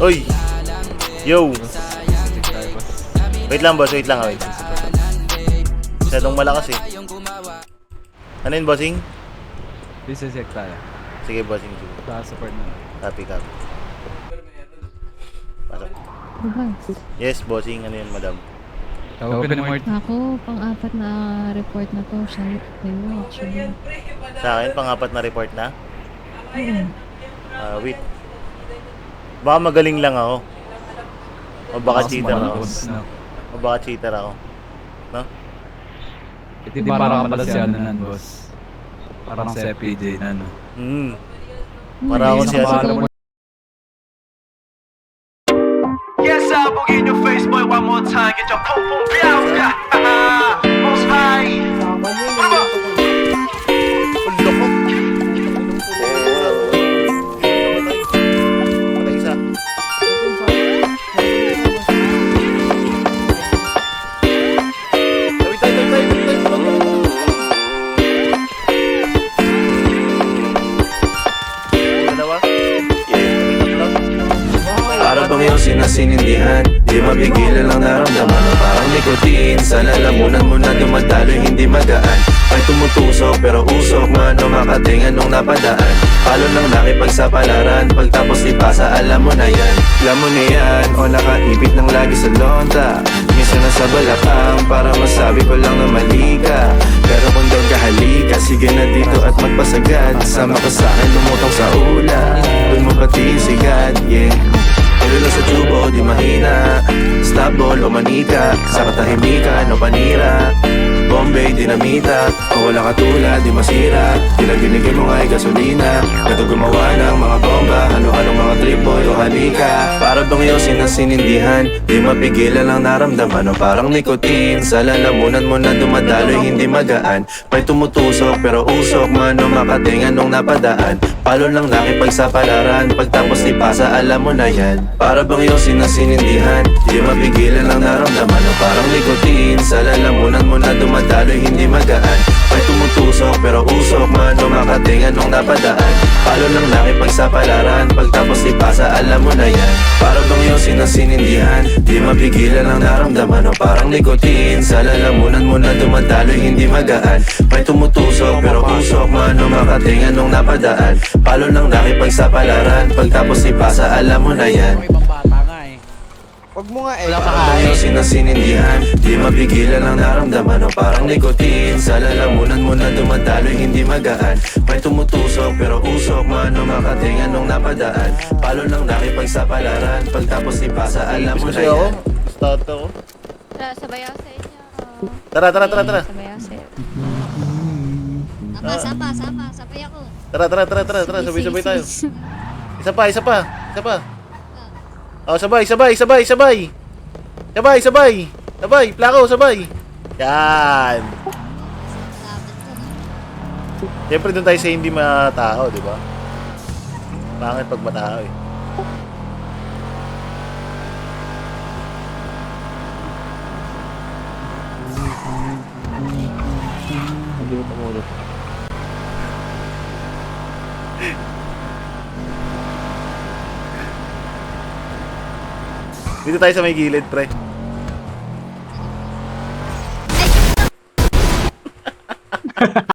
Oy! Yo! Wait lang boss, wait lang. Wait. Masyadong malakas eh. Ano yun bossing? Isisek tayo. Sige bossing, sige. Sa support na. Copy, copy. Pasok. Diba? Yes, bossing. Ano yun, madam? Open mo. Ako, pang-apat na report na to. Sa'yo, actually. Sa akin, pang-apat na report na. Oo. Wait. Baka magaling lang ako. O baka cheater ako. O baka cheater ako. No? Hindi parang pala si ano nan, boss. Parang si FPJ na, no? Para ako siya. Yes, I'll boogie in your face, boy, one more time. Get your pum pum down, yeah. Most high. Patay isa. Dalawa. Para bang iyong sinasinindihan, di mapigilan ang naramdaman. Parang nikotin, sa lalamunan mo na dumadaloy, hindi magaan. May tumutusok pero usok, mano makatingan nung napadaan. Palo ng nakipagsapalaran, pagtapos ipasa, alam mo na yan. Alam mo na yan, o nakaipit ng lagi sa lonta. Minsan nasa balakang, para masabi ko lang na mali ka. Pero kung doon ka halika, sige na dito at magpasagad. Sama ka sa'kin, lumutong sa ulan. Doon mo pati sigat, yeah. Pero lang sa tubo, di mahina. Stop ball o manika, sa katahimikan o panira. Bombay, dinamita, o wala katulad, di masira. Pinaginigin mo nga'y gasolina. Kato gumawa ng mga bomba, halo-halong mga trip boy o halika. Para bang iyong sinasinindihan, di mapigilan ang naramdaman. O parang nikotin, sa lalamunan mo na dumadaloy, hindi magaan. May tumutusok pero usok, mano makatingan nung napadaan. Palo lang nakipagsapalaran, pagtapos ipasa, alam mo na yan. Para bang iyong sinasinindihan, di mapigilan ang naramdaman. O parang nikotin, sa lalamunan mo na dumadaloy, hindi magaan. May tumutusok pero usok, mano makatingan nung napadaan. Palo lang nakipagsapalaran, pagtapos ipasa, alam mo na yan. Para bang iyong sinasinindihan, di mapigilan ang naramdaman. O parang nikotin, sa lalamunan mo na dumadaloy, hindi magaan. May tumutusok pero usok, mano makatingan nung napadaan. Palo lang nakipagsapalaran, pagtapos ipasa, alam mo na yan. Huwag mo nga eh. Parang iyong sinasinindihan, di mapigilan ang naramdaman. O parang nikotin, sa lalamunan mo na dumadaloy, hindi magaan. May tumutusok pero usok, mano makatingan nung napadaan. Palo lang nakipagsapalaran, pagtapos ipasa, alam mo na Kasi ako. yan. Start ako. Tara, sabay ako sa inyo. Tara. Sabay ako sa inyo. Sabay ako. Tara. Sabay-sabay tayo. Isa pa. Oh, sabay. Plako, sabay. Yan. Siyempre doon tayo sa hindi matao, di ba? Pangit pag matao eh. Hindi mo tumulog. Dito tayo sa may gilid, pre.